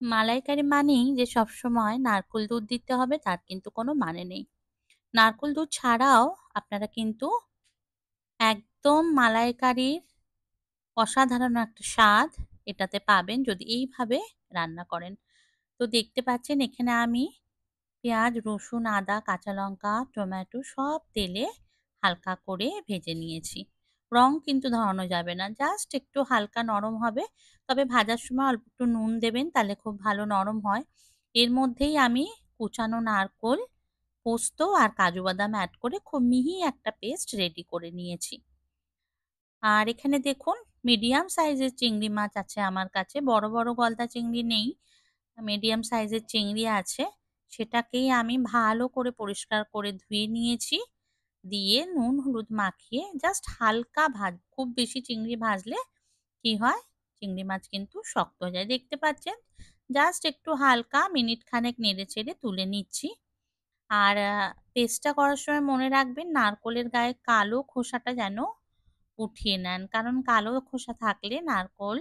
মালাইকারি মানেই যে সবসময় নারকেল দুধ দিতে হবে তার কিন্তু কোনো মানে নেই। নারকেল দুধ ছাড়াও আপনারা কিন্তু একদম মালাইকারির অসাধারণ একটা স্বাদ এটাতে পাবেন যদি এইভাবে রান্না করেন। তো দেখতে পাচ্ছেন এখানে আমি পেঁয়াজ, রসুন, আদা, কাঁচা লঙ্কা, টমেটো সব তেলে হালকা করে ভেজে নিয়েছি। রং কিন্তু ধরানো যাবে না। জাস্ট একটু হালকা নরম হবে। তবে ভাজার সময় অল্প একটু নুন দেবেন তাহলে খুব ভালো নরম হয়। এর মধ্যেই আমি কুচানো নারকোল, পোস্ত আর কাজু বাদাম এড করে খুব মিহি একটা পেস্ট রেডি করে নিয়েছি। আর এখানে দেখুন মিডিয়াম সাইজের চিংড়ি মাছ আছে আমার কাছে। বড়, বড় গলদা চিংড়ি নেই। মিডিয়াম সাইজের চিংড়ি আছে। সেটাকেই আমি ভালো করে পরিষ্কার করে ধুয়ে নিয়েছি। দিয়ে নুন হলুদ মাখিয়ে জাস্ট হালকা খুব বেশি চিংড়ি ভাজলে কি হয়? চিংড়ি মাছ কিন্তু শক্ত হয়ে যায়। দেখতে পাচ্ছেন? জাস্ট একটু হালকা মিনিট খানেক নেড়েচেড়ে তুলে নিচ্ছি। আর পেস্টটা করার সময় মনে রাখবেন নারকোলের গায়ে কালো খোসাটা যেন উঠিয়ে নেন। কারণ কালো খোসা থাকলে নারকোল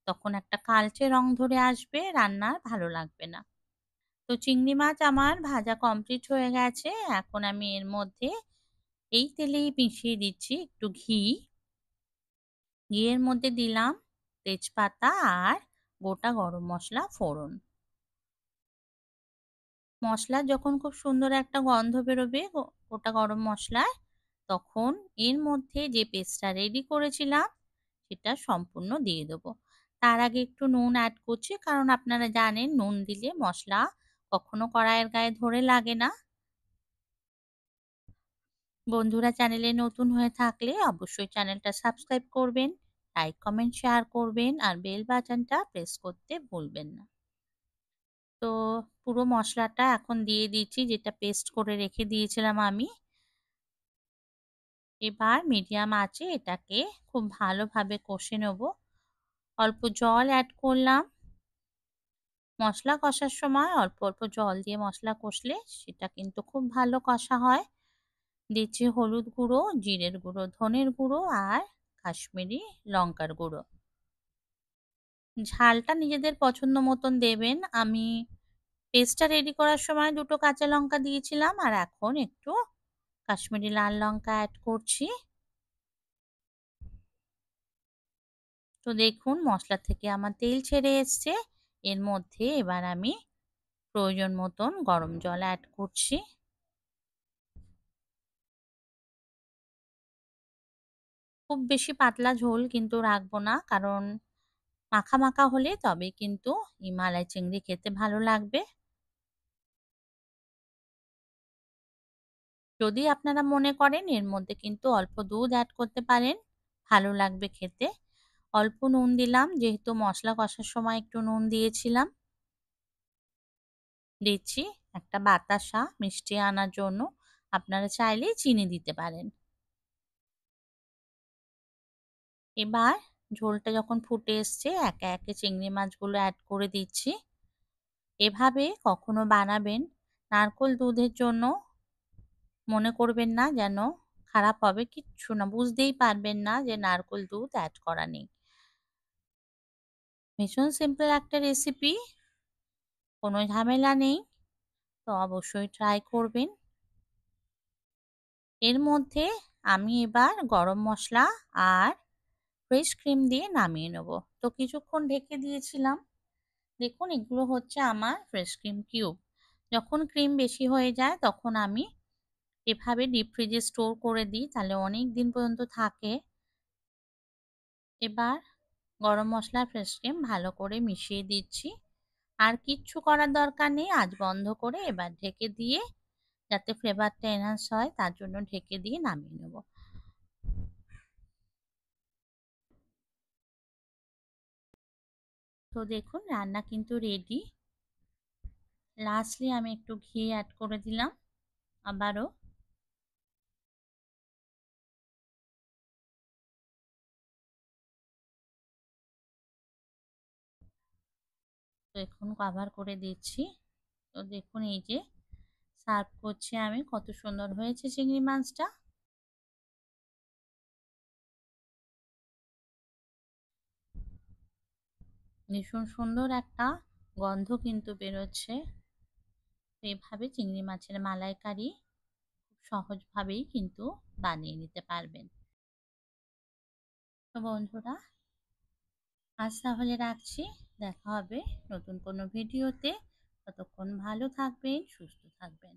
তখন একটা কালচে রং ধরে আসবে, রান্নার ভালো লাগবে না। তো চিংড়ি মাছ আমার ভাজা কমপ্লিট হয়ে গেছে। এখন আমি এর মধ্যে এই তেলেই মিশিয়ে দিচ্ছি একটু ঘি। ঘিয়ের মধ্যে দিলাম তেজপাতা আর গোটা গরম মসলা ফোড়ন। মসলার যখন খুব সুন্দর একটা গন্ধ বেরোবে গোটা গরম মসলার, তখন এর মধ্যে যে পেস্টটা রেডি করেছিলাম সেটা সম্পূর্ণ দিয়ে দেবো। তার আগে একটু নুন অ্যাড করছি কারণ আপনারা জানেন নুন দিলে মসলা কখনো কড়াইয়ের গায়ে ধরে লাগে না। বন্ধুরা চ্যানেলে নতুন হয়ে থাকলে অবশ্যই চ্যানেলটা সাবস্ক্রাইব করবেন, লাইক কমেন্ট শেয়ার করবেন আর বেল বাটনটা প্রেস করতে ভুলবেন না। তো পুরো মশলাটা এখন দিয়ে দিচ্ছি যেটা পেস্ট করে রেখে দিয়েছিলাম আমি। এবার মিডিয়াম আঁচে এটাকে খুব ভালোভাবে কষে নেব। অল্প জল অ্যাড করলাম। মশলা কষার সময় অল্প অল্প জল দিয়ে মশলা কষলে সেটা কিন্তু খুব ভালো কষা হয়। দিচ্ছি হলুদ গুঁড়ো, জিরের গুঁড়ো, ধনের গুঁড়ো আর কাশ্মীরি লঙ্কার গুঁড়ো। ঝালটা নিজেদের পছন্দ মতন দেবেন। আমি পেস্টটা রেডি করার সময় ২ টো কাঁচা লঙ্কা দিয়েছিলাম আর এখন একটু কাশ্মীরি লাল লঙ্কা অ্যাড করছি। তো দেখুন মশলা থেকে আমার তেল ছেড়ে এসছে। এর মধ্যে এবার আমি প্রয়োজন মতন গরম জল অ্যাড করছি। খুব বেশি পাতলা ঝোল কিন্তু রাখবো না কারণ মাখা মাখা হলে তবে কিন্তু এই মালাই চিংড়ি খেতে ভালো লাগবে। যদি আপনারা মনে করেন এর মধ্যে কিন্তু অল্প দুধ অ্যাড করতে পারেন, ভালো লাগবে খেতে। অল্প নুন দিলাম যেহেতু মশলা কষার সময় একটু নুন দিয়েছিলাম। দিচ্ছি একটা বাতাসা মিষ্টি আনার জন্য, আপনারা চাইলে চিনি দিতে পারেন। এবার ঝোলটা যখন ফুটে এসছে একে একে চিংড়ি মাছগুলো অ্যাড করে দিচ্ছি। এভাবে কখনো বানাবেন। নারকোল দুধের জন্য মনে করবেন না যেন খারাপ হবে, কিচ্ছু না, বুঝতেই পারবেন না যে নারকোল দুধ অ্যাড করা নেই। ভীষণ সিম্পল একটা রেসিপি, কোনো ঝামেলা নেই। তো অবশ্যই ট্রাই করবেন। এর মধ্যে আমি এবার গরম মশলা আর ফ্রেশ ক্রিম দিয়ে নামিয়ে নেব। তো কিছুক্ষণ ঢেকে দিয়েছিলাম। দেখুন এগুলো হচ্ছে আমার ফ্রেশ ক্রিম কিউব। যখন ক্রিম বেশি হয়ে যায় তখন আমি এভাবে ডিপ ফ্রিজে স্টোর করে দিই, তাহলে অনেক দিন পর্যন্ত থাকে। এবার গরম মশলা ফ্রেশ ক্রিম ভালো করে মিশিয়ে দিচ্ছি। আর কিচ্ছু করার দরকার নেই, আঁচ বন্ধ করে এবার ঢেকে দিয়ে যাতে ফ্লেভারটা এনহান্স হয় তার জন্য ঢেকে দিয়ে নামিয়ে নেব। তো দেখুন রান্না কিন্তু রেডি। লাস্টলি আমি একটু ঘি অ্যাড করে দিলাম আবারও। তো এখন কভার করে দিচ্ছি। তো দেখুন এই যে সার্ভ করছি আমি, কত সুন্দর হয়েছে চিংড়ি মাছটা। ভীষণ সুন্দর একটা গন্ধ কিন্তু বেরোচ্ছে। তো এভাবে চিংড়ি মাছের মালাইকারি খুব সহজভাবেই কিন্তু বানিয়ে নিতে পারবেন। তো বন্ধুরা, আজ তাহলে রাখছি। দেখা হবে নতুন কোনো ভিডিওতে। ততক্ষণ ভালো থাকবেন, সুস্থ থাকবেন।